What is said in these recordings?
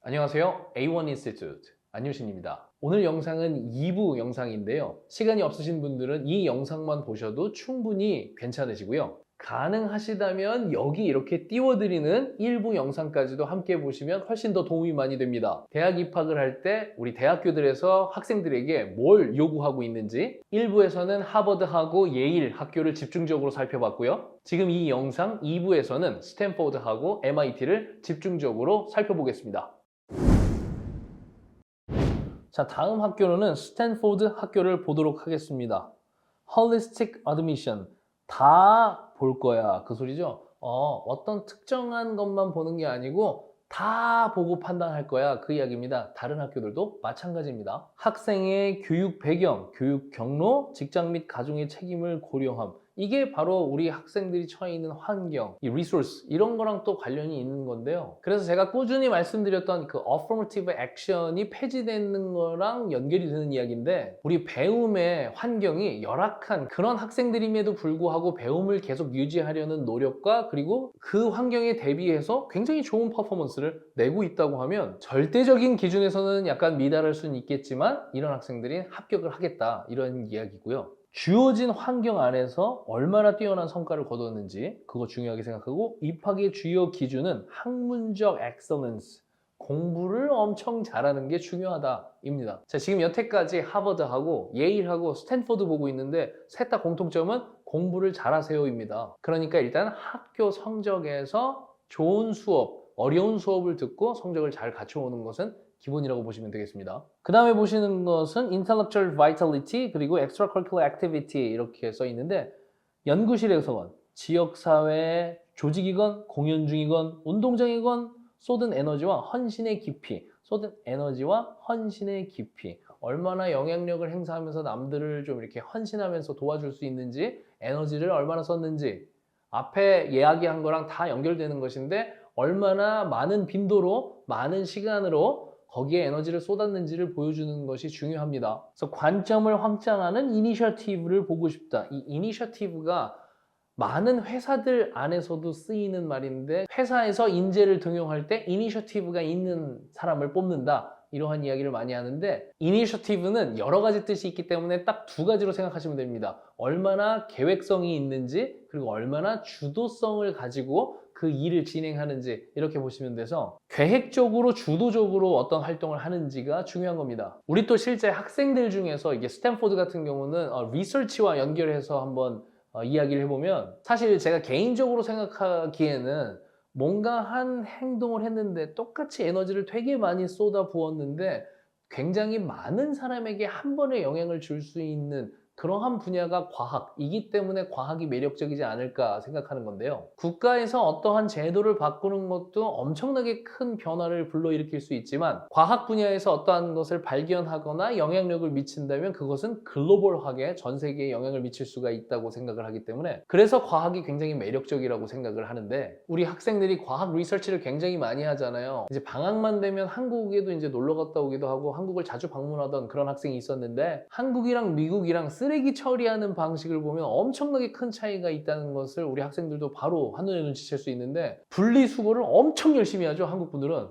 안녕하세요. A1 Institute 안유신입니다. 오늘 영상은 2부 영상인데요. 시간이 없으신 분들은 이 영상만 보셔도 충분히 괜찮으시고요. 가능하시다면 여기 이렇게 띄워드리는 1부 영상까지도 함께 보시면 훨씬 더 도움이 많이 됩니다. 대학 입학을 할 때 우리 대학교들에서 학생들에게 뭘 요구하고 있는지 1부에서는 하버드하고 예일 학교를 집중적으로 살펴봤고요. 지금 이 영상 2부에서는 스탠포드하고 MIT를 집중적으로 살펴보겠습니다. 자, 다음 학교로는 스탠포드 학교를 보도록 하겠습니다. Holistic Admission. 다 볼 거야. 그 소리죠? 어떤 특정한 것만 보는 게 아니고 다 보고 판단할 거야. 그 이야기입니다. 다른 학교들도 마찬가지입니다. 학생의 교육 배경, 교육 경로, 직장 및 가정의 책임을 고려함. 이게 바로 우리 학생들이 처해 있는 환경, 이 리소스 이런 거랑 또 관련이 있는 건데요. 그래서 제가 꾸준히 말씀드렸던 그 affirmative action이 폐지되는 거랑 연결이 되는 이야기인데 우리 배움의 환경이 열악한 그런 학생들임에도 불구하고 배움을 계속 유지하려는 노력과 그리고 그 환경에 대비해서 굉장히 좋은 퍼포먼스를 내고 있다고 하면 절대적인 기준에서는 약간 미달할 수는 있겠지만 이런 학생들이 합격을 하겠다 이런 이야기고요. 주어진 환경 안에서 얼마나 뛰어난 성과를 거뒀는지 그거 중요하게 생각하고 입학의 주요 기준은 학문적 엑셀런스 공부를 엄청 잘하는 게 중요하다입니다. 자, 지금 여태까지 하버드하고 예일하고 스탠포드 보고 있는데 셋 다 공통점은 공부를 잘하세요입니다. 그러니까 일단 학교 성적에서 좋은 수업, 어려운 수업을 듣고 성적을 잘 갖춰오는 것은 기본이라고 보시면 되겠습니다. 그 다음에 보시는 것은 Intellectual Vitality 그리고 Extracurricular Activity 이렇게 써 있는데 연구실에서건, 지역사회, 조직이건, 공연 중이건, 운동장이건 쏟은 에너지와 헌신의 깊이 얼마나 영향력을 행사하면서 남들을 좀 이렇게 헌신하면서 도와줄 수 있는지 에너지를 얼마나 썼는지 앞에 이야기한 거랑 다 연결되는 것인데 얼마나 많은 빈도로 많은 시간으로 거기에 에너지를 쏟았는지를 보여주는 것이 중요합니다. 그래서 관점을 확장하는 이니셔티브를 보고 싶다. 이 이니셔티브가 많은 회사들 안에서도 쓰이는 말인데 회사에서 인재를 등용할 때 이니셔티브가 있는 사람을 뽑는다. 이러한 이야기를 많이 하는데 이니셔티브는 여러 가지 뜻이 있기 때문에 딱 두 가지로 생각하시면 됩니다. 얼마나 계획성이 있는지 그리고 얼마나 주도성을 가지고 그 일을 진행하는지 이렇게 보시면 돼서 계획적으로 주도적으로 어떤 활동을 하는지가 중요한 겁니다. 우리 또 실제 학생들 중에서 이게 스탠포드 같은 경우는 리서치와 연결해서 한번 이야기를 해보면 사실 제가 개인적으로 생각하기에는 뭔가 한 행동을 했는데 똑같이 에너지를 되게 많이 쏟아 부었는데 굉장히 많은 사람에게 한 번에 영향을 줄 수 있는 그러한 분야가 과학이기 때문에 과학이 매력적이지 않을까 생각하는 건데요. 국가에서 어떠한 제도를 바꾸는 것도 엄청나게 큰 변화를 불러일으킬 수 있지만 과학 분야에서 어떠한 것을 발견하거나 영향력을 미친다면 그것은 글로벌하게 전 세계에 영향을 미칠 수가 있다고 생각을 하기 때문에 그래서 과학이 굉장히 매력적이라고 생각을 하는데 우리 학생들이 과학 리서치를 굉장히 많이 하잖아요. 이제 방학만 되면 한국에도 이제 놀러 갔다 오기도 하고 한국을 자주 방문하던 그런 학생이 있었는데 한국이랑 미국이랑 쓰레기 처리하는 방식을 보면 엄청나게 큰 차이가 있다는 것을 우리 학생들도 바로 한눈에 눈치챌 수 있는데 분리수거를 엄청 열심히 하죠, 한국 분들은.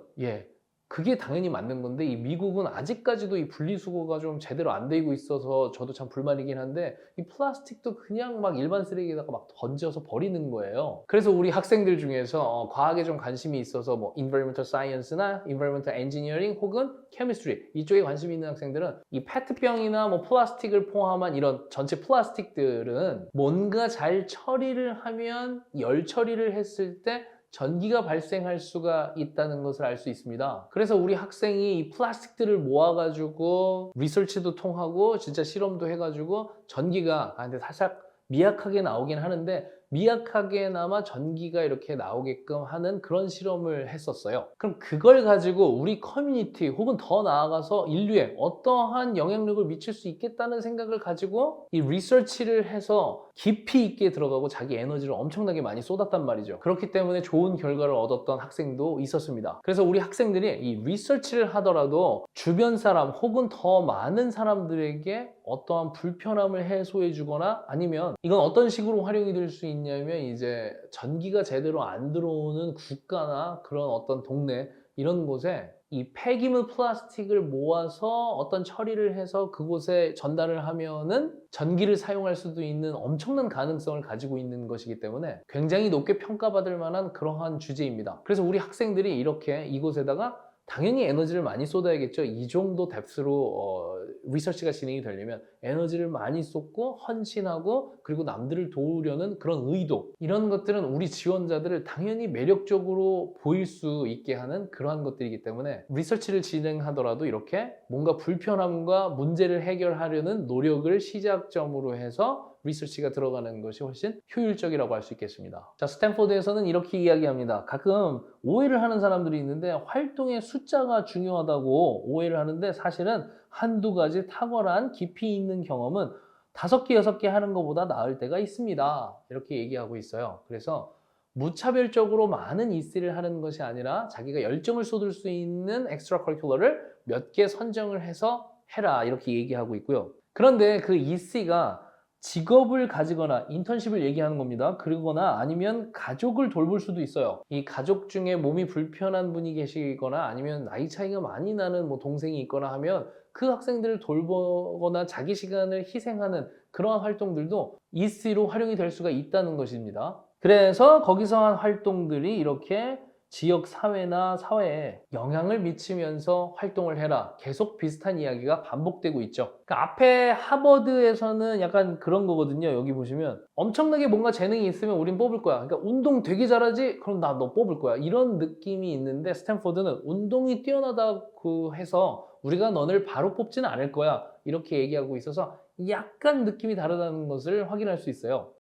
그게 당연히 맞는 건데 이 미국은 아직까지도 이 분리수거가 좀 제대로 안 되고 있어서 저도 참 불만이긴 한데 이 플라스틱도 그냥 막 일반 쓰레기에다가 막 던져서 버리는 거예요. 그래서 우리 학생들 중에서 과학에 좀 관심이 있어서 뭐 Environmental Science나 Environmental Engineering 혹은 Chemistry 이쪽에 관심이 있는 학생들은 이 페트병이나 뭐 플라스틱을 포함한 이런 전체 플라스틱들은 뭔가 잘 처리를 하면 열 처리를 했을 때 전기가 발생할 수가 있다는 것을 알 수 있습니다. 그래서 우리 학생이 이 플라스틱들을 모아가지고 리서치도 통하고 진짜 실험도 해가지고 전기가 근데 살짝 미약하게 나오긴 하는데 미약하게나마 전기가 이렇게 나오게끔 하는 그런 실험을 했었어요. 그럼 그걸 가지고 우리 커뮤니티 혹은 더 나아가서 인류에 어떠한 영향력을 미칠 수 있겠다는 생각을 가지고 이 리서치를 해서 깊이 있게 들어가고 자기 에너지를 엄청나게 많이 쏟았단 말이죠. 그렇기 때문에 좋은 결과를 얻었던 학생도 있었습니다. 그래서 우리 학생들이 이 리서치를 하더라도 주변 사람 혹은 더 많은 사람들에게 어떠한 불편함을 해소해 주거나 아니면 이건 어떤 식으로 활용이 될 수 있냐면 이제 전기가 제대로 안 들어오는 국가나 그런 어떤 동네 이런 곳에 이 폐기물 플라스틱을 모아서 어떤 처리를 해서 그곳에 전달을 하면은 전기를 사용할 수도 있는 엄청난 가능성을 가지고 있는 것이기 때문에 굉장히 높게 평가받을 만한 그러한 주제입니다. 그래서 우리 학생들이 이렇게 이곳에다가 당연히 에너지를 많이 쏟아야겠죠. 이 정도 뎁스로 리서치가 진행이 되려면 에너지를 많이 쏟고 헌신하고 그리고 남들을 도우려는 그런 의도, 이런 것들은 우리 지원자들을 당연히 매력적으로 보일 수 있게 하는 그러한 것들이기 때문에 리서치를 진행하더라도 이렇게 뭔가 불편함과 문제를 해결하려는 노력을 시작점으로 해서 리서치가 들어가는 것이 훨씬 효율적이라고 할 수 있겠습니다. 자, 스탠포드에서는 이렇게 이야기합니다. 가끔 오해를 하는 사람들이 있는데 활동의 숫자가 중요하다고 오해를 하는데, 사실은 한두 가지 탁월한 깊이 있는 경험은 5개, 6개 하는 것보다 나을 때가 있습니다. 이렇게 얘기하고 있어요. 그래서 무차별적으로 많은 EC를 하는 것이 아니라 자기가 열정을 쏟을 수 있는 엑스트라 커리큘러를 몇 개 선정을 해서 해라, 이렇게 얘기하고 있고요. 그런데 그 EC가 직업을 가지거나 인턴십을 얘기하는 겁니다. 그러거나 아니면 가족을 돌볼 수도 있어요. 이 가족 중에 몸이 불편한 분이 계시거나 아니면 나이 차이가 많이 나는 뭐 동생이 있거나 하면 그 학생들을 돌보거나 자기 시간을 희생하는 그러한 활동들도 EC로 활용이 될 수가 있다는 것입니다. 그래서 거기서 한 활동들이 이렇게 지역 사회나 사회에 영향을 미치면서 활동을 해라. 계속 비슷한 이야기가 반복되고 있죠. 그러니까 앞에 하버드에서는 약간 그런 거거든요. 여기 보시면 엄청나게 뭔가 재능이 있으면 우린 뽑을 거야. 그러니까 운동 되게 잘하지? 그럼 나 너 뽑을 거야. 이런 느낌이 있는데 스탠포드는 운동이 뛰어나다고 해서 우리가 너를 바로 뽑지는 않을 거야. 이렇게 얘기하고 있어서 약간 느낌이 다르다는 것을 확인할 수 있어요.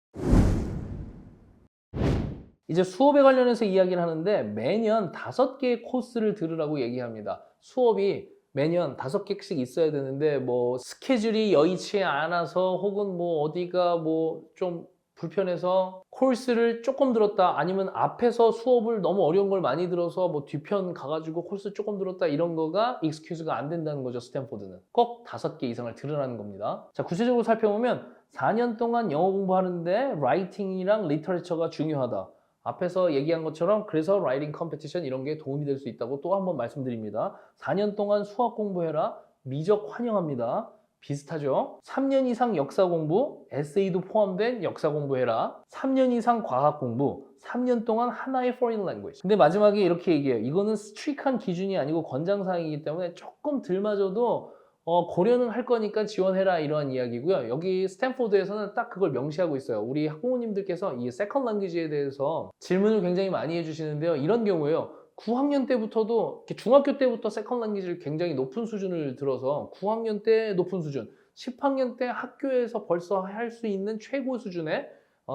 이제 수업에 관련해서 이야기를 하는데 매년 5개의 코스를 들으라고 얘기합니다. 수업이 매년 5개씩 있어야 되는데 뭐 스케줄이 여의치 않아서 혹은 뭐 어디가 뭐 좀 불편해서 코스를 조금 들었다, 아니면 앞에서 수업을 너무 어려운 걸 많이 들어서 뭐 뒤편 가가지고 코스 조금 들었다, 이런 거가 익스큐즈가 안 된다는 거죠. 스탠포드는 꼭 5개 이상을 들으라는 겁니다. 자, 구체적으로 살펴보면 4년 동안 영어 공부하는데 라이팅이랑 리터레처가 중요하다. 앞에서 얘기한 것처럼 그래서 라이팅 컴피티션 이런 게 도움이 될 수 있다고 또 한 번 말씀드립니다. 4년 동안 수학 공부해라. 미적 환영합니다. 비슷하죠? 3년 이상 역사 공부, 에세이도 포함된 역사 공부해라. 3년 이상 과학 공부, 3년 동안 하나의 foreign language. 근데 마지막에 이렇게 얘기해요. 이거는 스트릭한 기준이 아니고 권장사항이기 때문에 조금 덜 맞아도 고려는 할 거니까 지원해라, 이러한 이야기고요. 여기 스탠포드에서는 딱 그걸 명시하고 있어요. 우리 학부모님들께서 이 세컨 랭귀지에 대해서 질문을 굉장히 많이 해주시는데요. 이런 경우에요. 9학년 때부터도, 중학교 때부터 세컨 랭귀지를 굉장히 높은 수준을 들어서 9학년 때 높은 수준, 10학년 때 학교에서 벌써 할 수 있는 최고 수준의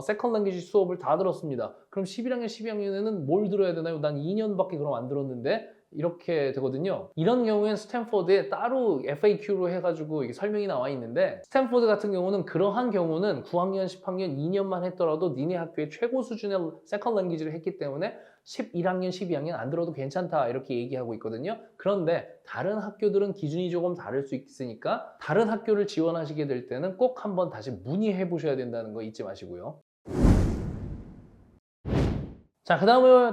세컨 랭귀지 수업을 다 들었습니다. 그럼 11학년, 12학년에는 뭘 들어야 되나요? 난 2년밖에 그럼 안 들었는데, 이렇게 되거든요. 이런 경우엔 스탠포드에 따로 FAQ로 해가지고 이게 설명이 나와 있는데, 스탠포드 같은 경우는 그러한 경우는 9학년, 10학년 2년만 했더라도 니네 학교의 최고 수준의 세컨 랭귀지를 했기 때문에 11학년, 12학년 안 들어도 괜찮다, 이렇게 얘기하고 있거든요. 그런데 다른 학교들은 기준이 조금 다를 수 있으니까 다른 학교를 지원하시게 될 때는 꼭 한번 다시 문의해 보셔야 된다는 거 잊지 마시고요. 자,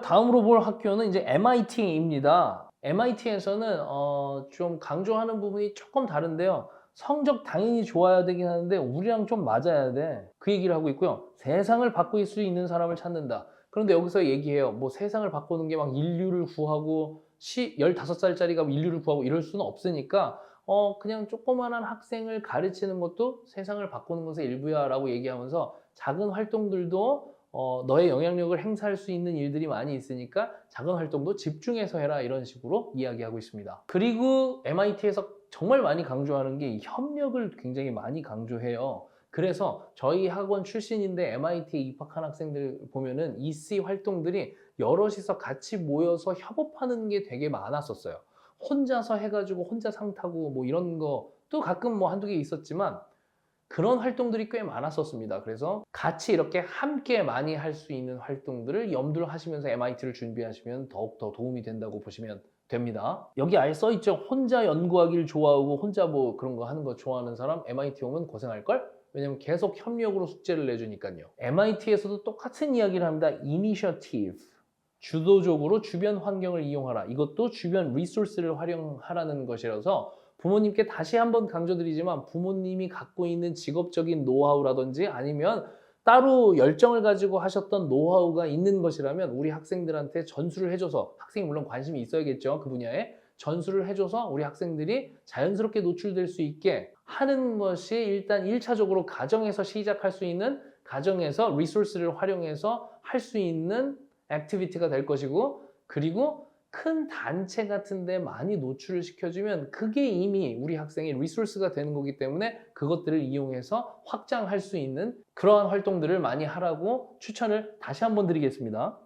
다음으로 볼 학교는 이제 MIT입니다. MIT에서는 좀 강조하는 부분이 조금 다른데요. 성적 당연히 좋아야 되긴 하는데 우리랑 좀 맞아야 돼. 그 얘기를 하고 있고요. 세상을 바꿀 수 있는 사람을 찾는다. 그런데 여기서 얘기해요. 뭐 세상을 바꾸는 게 막 인류를 구하고 15살짜리가 인류를 구하고 이럴 수는 없으니까 그냥 조그만한 학생을 가르치는 것도 세상을 바꾸는 것의 일부야 라고 얘기하면서 작은 활동들도 너의 영향력을 행사할 수 있는 일들이 많이 있으니까 작은 활동도 집중해서 해라, 이런 식으로 이야기하고 있습니다. 그리고 MIT에서 정말 많이 강조하는 게 협력을 굉장히 많이 강조해요. 그래서 저희 학원 출신인데 MIT에 입학한 학생들 보면은 EC 활동들이 여럿이서 같이 모여서 협업하는 게 되게 많았었어요. 혼자서 해가지고 혼자 상 타고 뭐 이런 거도 가끔 뭐 한두 개 있었지만 그런 활동들이 꽤 많았었습니다. 그래서 같이 이렇게 함께 많이 할 수 있는 활동들을 염두를 하시면서 MIT를 준비하시면 더욱더 도움이 된다고 보시면 됩니다. 여기 아예 써있죠. 혼자 연구하기를 좋아하고 혼자 뭐 그런 거 하는 거 좋아하는 사람 MIT 오면 고생할걸? 왜냐면 계속 협력으로 숙제를 내주니까요. MIT에서도 똑같은 이야기를 합니다. Initiative. 주도적으로 주변 환경을 이용하라. 이것도 주변 리소스를 활용하라는 것이라서 부모님께 다시 한번 강조드리지만 부모님이 갖고 있는 직업적인 노하우라든지 아니면 따로 열정을 가지고 하셨던 노하우가 있는 것이라면 우리 학생들한테 전수를 해줘서, 학생이 물론 관심이 있어야겠죠, 그 분야에 전수를 해줘서 우리 학생들이 자연스럽게 노출될 수 있게 하는 것이 일단 1차적으로 가정에서 시작할 수 있는, 가정에서 리소스를 활용해서 할 수 있는 액티비티가 될 것이고, 그리고 큰 단체 같은 데 많이 노출을 시켜주면 그게 이미 우리 학생의 리소스가 되는 거기 때문에 그것들을 이용해서 확장할 수 있는 그러한 활동들을 많이 하라고 추천을 다시 한번 드리겠습니다.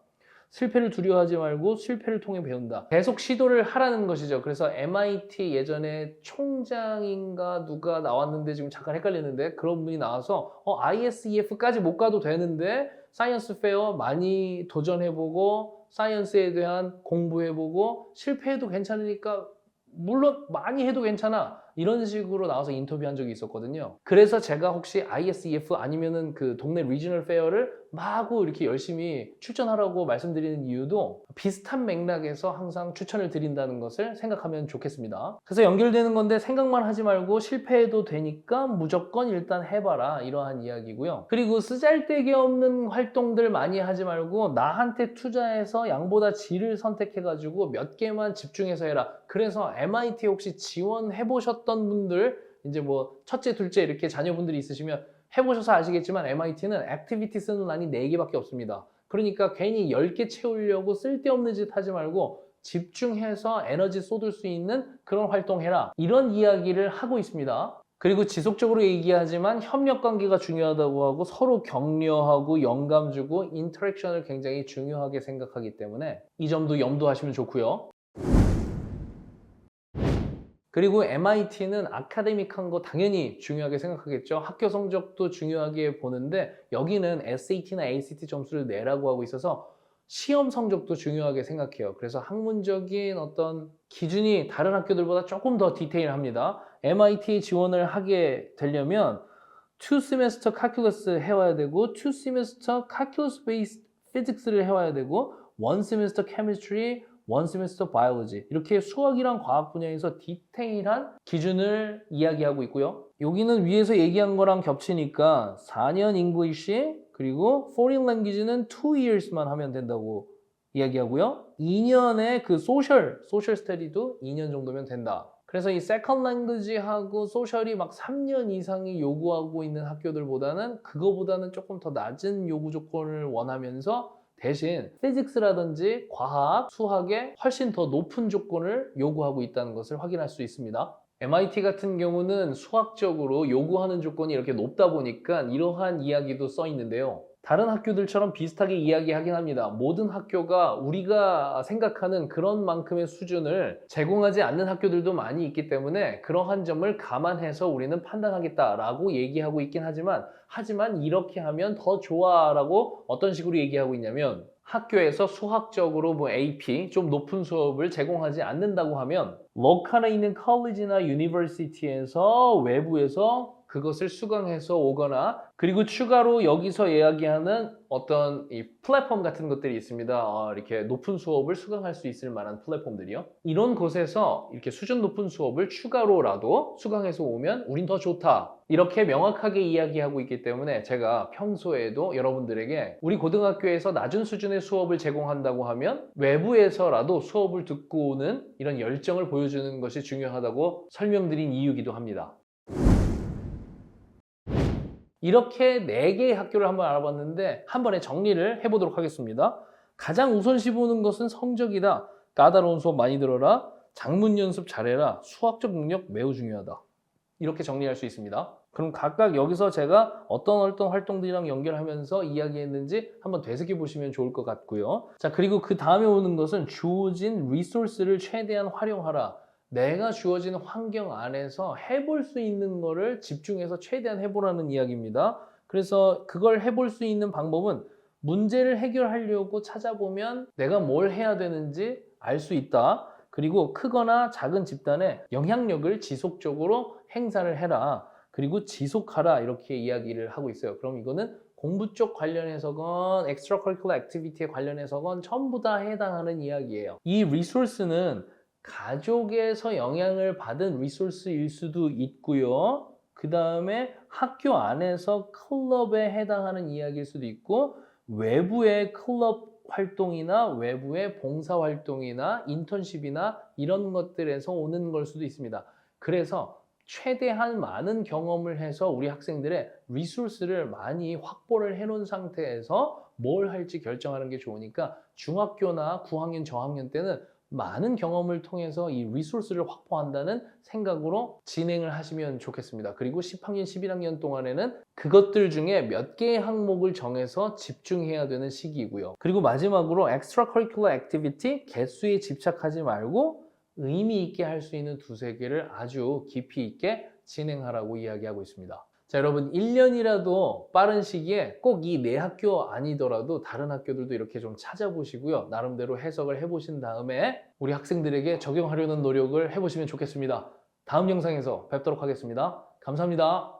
실패를 두려워하지 말고 실패를 통해 배운다. 계속 시도를 하라는 것이죠. 그래서 MIT 예전에 총장인가 누가 나왔는데 지금 잠깐 헷갈리는데 그런 분이 나와서 ISEF까지 못 가도 되는데 사이언스 페어 많이 도전해보고 사이언스에 대한 공부해보고 실패해도 괜찮으니까 물론 많이 해도 괜찮아, 이런 식으로 나와서 인터뷰한 적이 있었거든요. 그래서 제가 혹시 ISEF 아니면은 그 동네 리지널 페어를 마구 이렇게 열심히 출전하라고 말씀드리는 이유도 비슷한 맥락에서 항상 추천을 드린다는 것을 생각하면 좋겠습니다. 그래서 연결되는 건데 생각만 하지 말고 실패해도 되니까 무조건 일단 해봐라, 이러한 이야기고요. 그리고 쓰잘데기 없는 활동들 많이 하지 말고 나한테 투자해서 양보다 질을 선택해가지고 몇 개만 집중해서 해라. 그래서 MIT 혹시 지원해보셨던 분들, 이제 뭐 첫째, 둘째 이렇게 자녀분들이 있으시면 해보셔서 아시겠지만 MIT는 액티비티스는 란이 4개밖에 없습니다. 그러니까 괜히 10개 채우려고 쓸데없는 짓 하지 말고 집중해서 에너지 쏟을 수 있는 그런 활동해라, 이런 이야기를 하고 있습니다. 그리고 지속적으로 얘기하지만 협력 관계가 중요하다고 하고 서로 격려하고 영감 주고 인터랙션을 굉장히 중요하게 생각하기 때문에 이 점도 염두하시면 좋고요. 그리고 MIT는 아카데믹한 거 당연히 중요하게 생각하겠죠. 학교 성적도 중요하게 보는데 여기는 SAT나 ACT 점수를 내라고 하고 있어서 시험 성적도 중요하게 생각해요. 그래서 학문적인 어떤 기준이 다른 학교들보다 조금 더 디테일합니다. MIT 지원을 하게 되려면 2 semester calculus 해와야 되고 2 semester calculus based physics를 해와야 되고 1 semester chemistry, 1 semester biology, 이렇게 수학이랑 과학 분야에서 디테일한 기준을 이야기하고 있고요. 여기는 위에서 얘기한 거랑 겹치니까 4년 English 그리고 Foreign Language는 2 years만 하면 된다고 이야기하고요. 2년의 그 Social Study도 2년 정도면 된다. 그래서 이 Second Language하고 Social이 막 3년 이상이 요구하고 있는 학교들보다는 그거보다는 조금 더 낮은 요구 조건을 원하면서 대신 피직스라든지 과학, 수학에 훨씬 더 높은 조건을 요구하고 있다는 것을 확인할 수 있습니다. MIT 같은 경우는 수학적으로 요구하는 조건이 이렇게 높다 보니까 이러한 이야기도 써 있는데요. 다른 학교들처럼 비슷하게 이야기하긴 합니다. 모든 학교가 우리가 생각하는 그런 만큼의 수준을 제공하지 않는 학교들도 많이 있기 때문에 그러한 점을 감안해서 우리는 판단하겠다라고 얘기하고 있긴 하지만 이렇게 하면 더 좋아라고 어떤 식으로 얘기하고 있냐면 학교에서 수학적으로 뭐 AP 좀 높은 수업을 제공하지 않는다고 하면 로컬에 있는 컬리지나 유니버시티에서 외부에서 그것을 수강해서 오거나 그리고 추가로 여기서 이야기하는 어떤 이 플랫폼 같은 것들이 있습니다. 이렇게 높은 수업을 수강할 수 있을 만한 플랫폼들이요. 이런 곳에서 이렇게 수준 높은 수업을 추가로라도 수강해서 오면 우린 더 좋다. 이렇게 명확하게 이야기하고 있기 때문에 제가 평소에도 여러분들에게 우리 고등학교에서 낮은 수준의 수업을 제공한다고 하면 외부에서라도 수업을 듣고 오는 이런 열정을 보여주는 것이 중요하다고 설명드린 이유이기도 합니다. 이렇게 4개의 학교를 한번 알아봤는데 한 번에 정리를 해보도록 하겠습니다. 가장 우선시 보는 것은 성적이다. 까다로운 수업 많이 들어라. 작문 연습 잘해라. 수학적 능력 매우 중요하다. 이렇게 정리할 수 있습니다. 그럼 각각 여기서 제가 어떤 활동들이랑 연결하면서 이야기했는지 한번 되새겨 보시면 좋을 것 같고요. 자, 그리고 그 다음에 오는 것은 주어진 리소스를 최대한 활용하라. 내가 주어진 환경 안에서 해볼 수 있는 거를 집중해서 최대한 해보라는 이야기입니다. 그래서 그걸 해볼 수 있는 방법은 문제를 해결하려고 찾아보면 내가 뭘 해야 되는지 알 수 있다. 그리고 크거나 작은 집단에 영향력을 지속적으로 행사를 해라. 그리고 지속하라. 이렇게 이야기를 하고 있어요. 그럼 이거는 공부 쪽 관련해서건 extracurricular activity에 관련해서건 전부 다 해당하는 이야기예요. 이 리소스는 가족에서 영향을 받은 리소스일 수도 있고요. 그 다음에 학교 안에서 클럽에 해당하는 이야기일 수도 있고, 외부의 클럽 활동이나 외부의 봉사 활동이나 인턴십이나 이런 것들에서 오는 걸 수도 있습니다. 그래서 최대한 많은 경험을 해서 우리 학생들의 리소스를 많이 확보를 해놓은 상태에서 뭘 할지 결정하는 게 좋으니까 중학교나 9학년 저학년 때는 많은 경험을 통해서 이 리소스를 확보한다는 생각으로 진행을 하시면 좋겠습니다. 그리고 10학년, 11학년 동안에는 그것들 중에 몇 개의 항목을 정해서 집중해야 되는 시기이고요. 그리고 마지막으로 extracurricular activity 개수에 집착하지 말고 의미 있게 할 수 있는 두세 개를 아주 깊이 있게 진행하라고 이야기하고 있습니다. 자, 여러분 1년이라도 빠른 시기에 꼭 이 내 학교 아니더라도 다른 학교들도 이렇게 좀 찾아보시고요. 나름대로 해석을 해보신 다음에 우리 학생들에게 적용하려는 노력을 해보시면 좋겠습니다. 다음 영상에서 뵙도록 하겠습니다. 감사합니다.